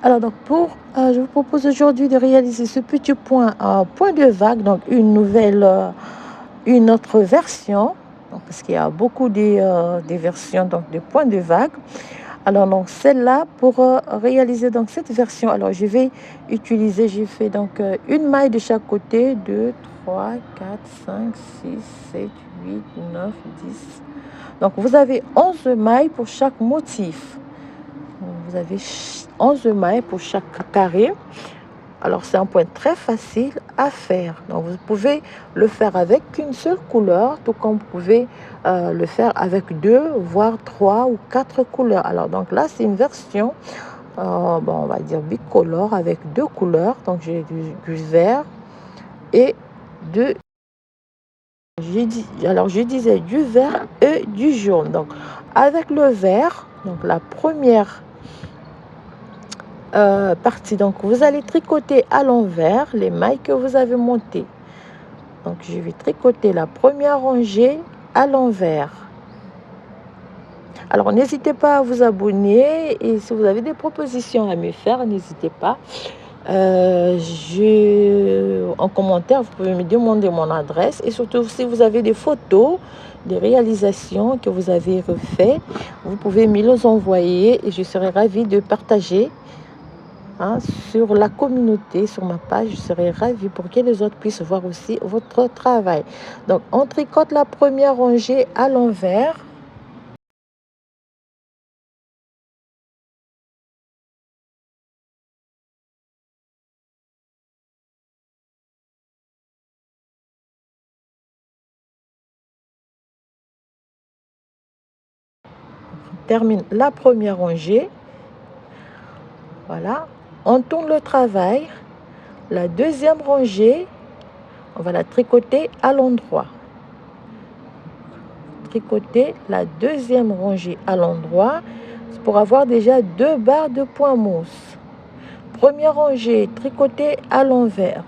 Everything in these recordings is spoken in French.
Alors donc je vous propose aujourd'hui de réaliser ce petit point point de vague, donc une autre version, donc, parce qu'il y a beaucoup des versions donc de points de vague. Alors donc celle-là pour réaliser donc cette version, alors j'ai fait donc une maille de chaque côté, 2, 3, 4, 5, 6, 7, 8, 9, 10. Donc vous avez 11 mailles pour chaque motif. Vous avez 11 mailles pour chaque carré. Alors, c'est un point très facile à faire. Donc, vous pouvez le faire avec une seule couleur, tout comme vous pouvez le faire avec 2, voire 3 ou 4 couleurs. Alors, donc là, c'est une version, on va dire bicolore avec 2 couleurs. Donc, j'ai du vert et de... je disais du vert et du jaune. Donc, avec le vert, donc la première partie. Donc, vous allez tricoter à l'envers les mailles que vous avez montées. Donc, je vais tricoter la première rangée à l'envers. Alors, n'hésitez pas à vous abonner et si vous avez des propositions à me faire, n'hésitez pas. En commentaire, vous pouvez me demander mon adresse et surtout si vous avez des photos, des réalisations que vous avez refaites, vous pouvez me les envoyer et je serai ravie de partager sur la communauté, sur ma page. Je serai ravie pour que les autres puissent voir aussi votre travail. Donc, on tricote la première rangée à l'envers. On termine la première rangée. Voilà. On tourne le travail. La deuxième rangée, on va la tricoter à l'endroit. Tricoter la deuxième rangée à l'endroit pour avoir déjà 2 barres de point mousse. Première rangée, tricotée à l'envers.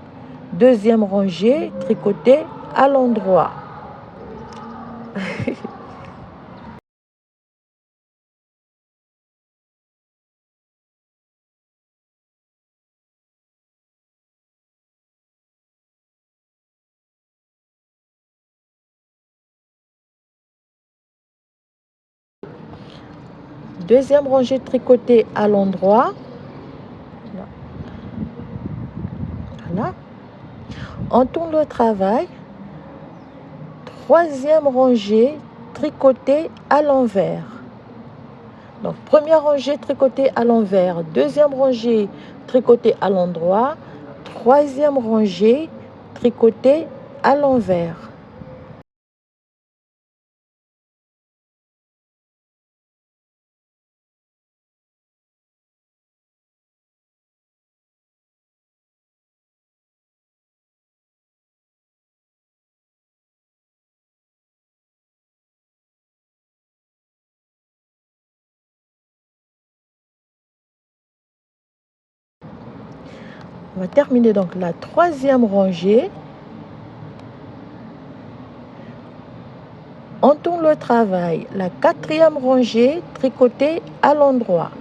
Deuxième rangée, tricotée à l'endroit. Deuxième rangée tricotée à l'endroit. Voilà. On tourne le travail. Troisième rangée tricotée à l'envers. Donc, première rangée tricotée à l'envers. Deuxième rangée tricotée à l'endroit. Troisième rangée tricotée à l'envers. On va terminer donc la troisième rangée. On tourne le travail. La quatrième rangée tricotée à l'endroit.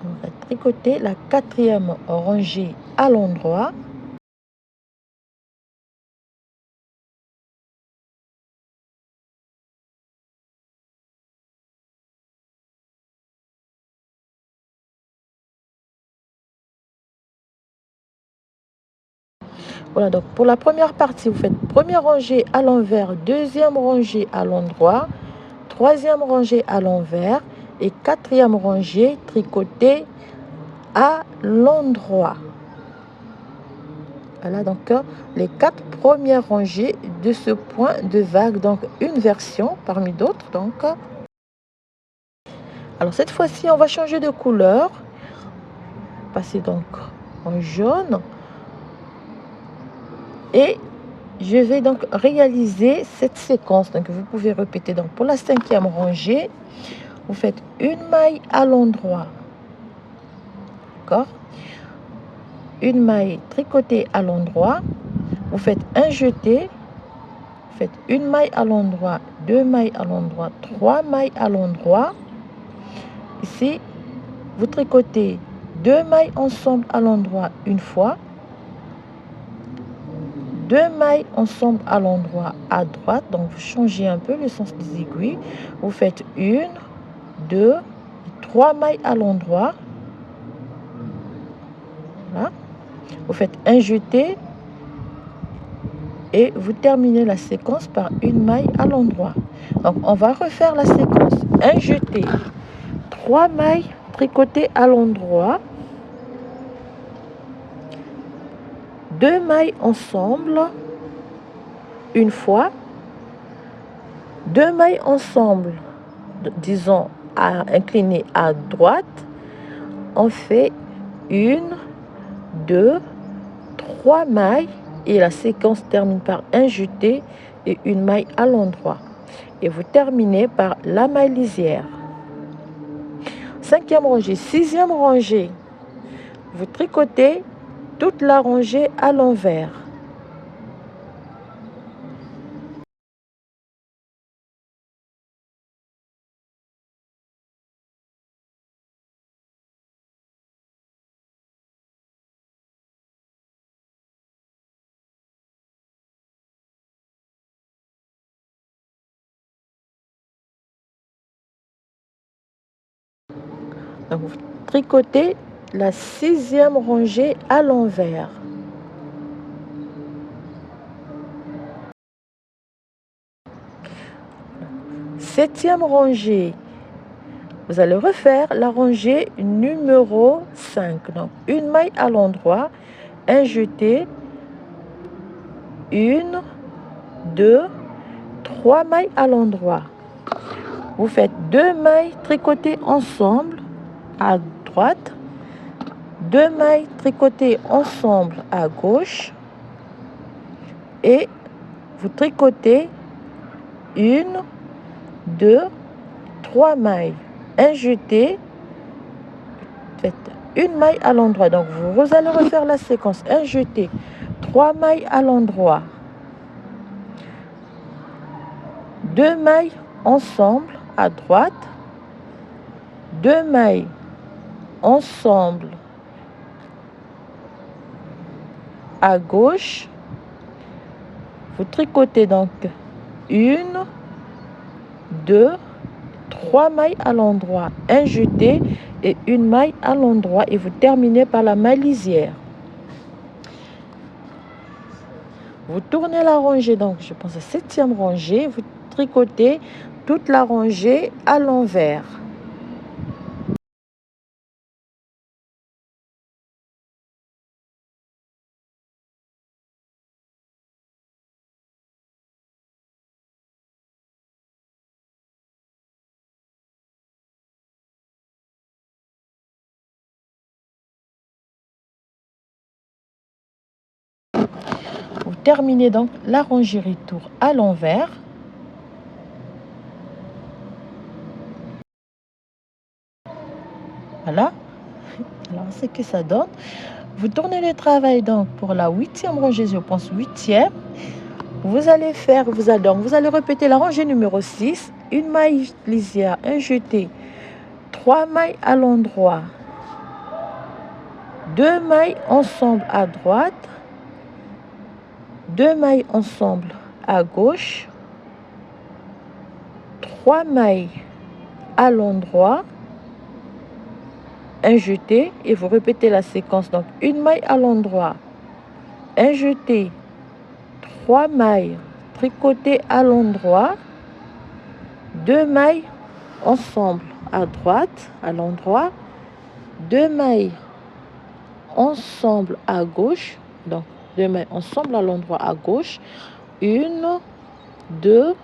On va tricoter la quatrième rangée à l'endroit. Voilà, donc pour la première partie, vous faites première rangée à l'envers, deuxième rangée à l'endroit, troisième rangée à l'envers et quatrième rangée tricotée à l'endroit. Voilà donc les 4 premières rangées de ce point de vague, donc une version parmi d'autres. Donc, alors cette fois-ci, on va changer de couleur, passer donc en jaune et je vais donc réaliser cette séquence. Donc vous pouvez répéter. Donc pour la cinquième rangée, vous faites une maille à l'endroit, d'accord, une maille tricotée à l'endroit, vous faites un jeté, vous faites une maille à l'endroit, 2 mailles à l'endroit, 3 mailles à l'endroit, ici vous tricotez 2 mailles ensemble à l'endroit une fois, 2 mailles ensemble à l'endroit à droite, donc vous changez un peu le sens des aiguilles, vous faites 1, 2, 3 mailles à l'endroit, voilà. Vous faites un jeté et vous terminez la séquence par une maille à l'endroit. Donc on va refaire la séquence, un jeté, 3 mailles tricotées à l'endroit, 2 mailles ensemble une fois, 2 mailles ensemble, disons inclinées à droite, on fait 1, 2, 3 mailles et la séquence termine par un jeté et une maille à l'endroit. Et vous terminez par la maille lisière. 5e rangée, 6e rangée, vous tricotez toute la rangée à l'envers. Donc, vous tricotez la 6e rangée à l'envers. Septième rangée, vous allez refaire la rangée numéro 5. Donc, une maille à l'endroit, un jeté, 1, 2, 3 mailles à l'endroit. Vous faites 2 mailles tricotées ensemble à droite, 2 mailles tricotées ensemble à gauche et vous tricotez 1, 2, 3 mailles, un jeté, faites une maille à l'endroit. Donc vous allez refaire la séquence, un jeté, 3 mailles à l'endroit, 2 mailles ensemble à droite, 2 mailles ensemble à gauche, vous tricotez donc 1, 2, 3 mailles à l'endroit, un jeté et une maille à l'endroit et vous terminez par la maille lisière. Vous tournez la rangée, donc je pense à 7e rangée, vous tricotez toute la rangée à l'envers. Vous terminez donc la rangée retour à l'envers. Voilà. Alors, c'est que ça donne. Vous tournez le travail donc pour la 8e rangée, je pense 8e. Vous allez répéter la rangée numéro 6, une maille lisière, un jeté, 3 mailles à l'endroit, 2 mailles ensemble à droite, 2 mailles ensemble à gauche, 3 mailles à l'endroit, un jeté et vous répétez la séquence. Donc une maille à l'endroit, un jeté, 3 mailles tricotées à l'endroit, 2 mailles ensemble à droite à l'endroit, 2 mailles ensemble à gauche, donc 2 mailles ensemble à l'endroit à gauche, 1, 2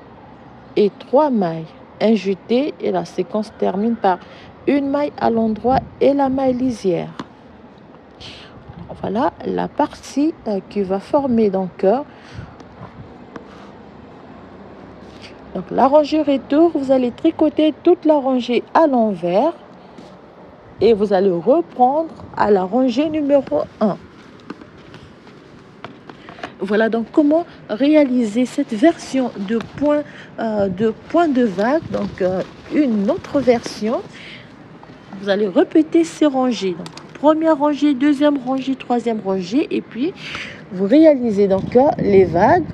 et 3 mailles, un jeté et la séquence termine par une maille à l'endroit et la maille lisière. Alors, voilà la partie qui va former donc la rangée retour, vous allez tricoter toute la rangée à l'envers et vous allez reprendre à la rangée numéro 1. Voilà donc comment réaliser cette version de point de vague, donc une autre version. vous allez répéter ces rangées. Donc, première rangée, deuxième rangée, troisième rangée. Et puis, vous réalisez donc les vagues.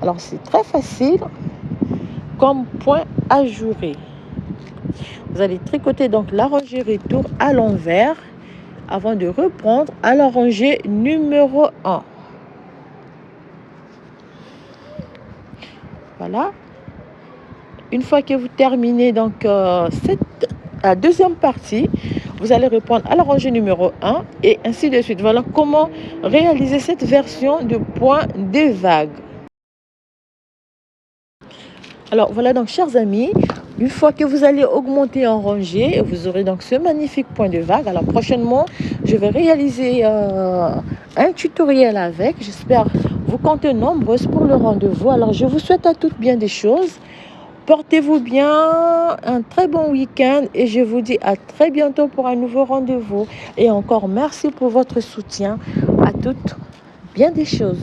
Alors, c'est très facile comme point ajouré. Vous allez tricoter donc la rangée retour à l'envers avant de reprendre à la rangée numéro 1. Voilà. Une fois que vous terminez donc la deuxième partie, vous allez reprendre à la rangée numéro 1 et ainsi de suite. Voilà comment réaliser cette version de point de vague. Alors voilà donc chers amis, une fois que vous allez augmenter en rangée, vous aurez donc ce magnifique point de vague. Alors prochainement, je vais réaliser un tutoriel avec. J'espère vous compter nombreuses pour le rendez-vous. Alors je vous souhaite à toutes bien des choses. Portez-vous bien, un très bon week-end et je vous dis à très bientôt pour un nouveau rendez-vous. Et encore merci pour votre soutien. À toutes bien des choses.